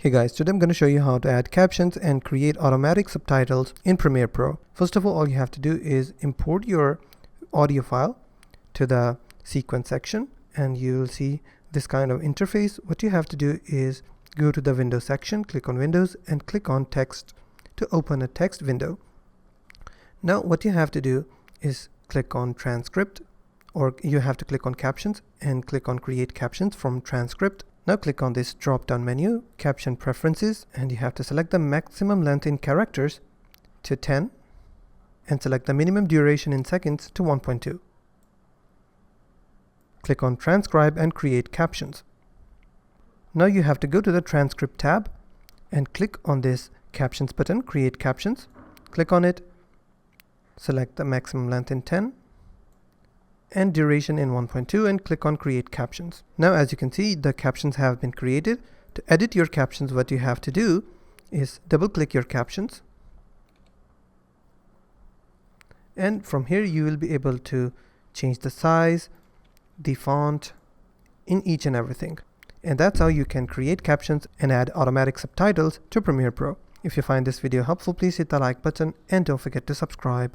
Hey guys, today I'm going to show you how to add captions and create automatic subtitles in Premiere Pro. First of all you have to do is import your audio file to the sequence section and you'll see this kind of interface. What you have to do is go to the Windows section, click on Windows and click on Text to open a text window. Now what you have to do is click on Transcript, or you have to click on Captions and click on Create Captions from Transcript. Now click on this drop down menu, Caption Preferences, and you have to select the maximum length in characters to 10 and select the minimum duration in seconds to 1.2. Click on Transcribe and Create Captions. Now you have to go to the Transcript tab and click on this Captions button, Create Captions. Click on it, select the maximum length in 10 and duration in 1.2 and click on Create Captions. Now as you can see, the captions have been created. To edit your captions, what you have to do is double click your captions, and from here you will be able to change the size, the font in each and everything. And that's how you can create captions and add automatic subtitles to Premiere Pro. If you find this video helpful, please hit the like button and don't forget to subscribe.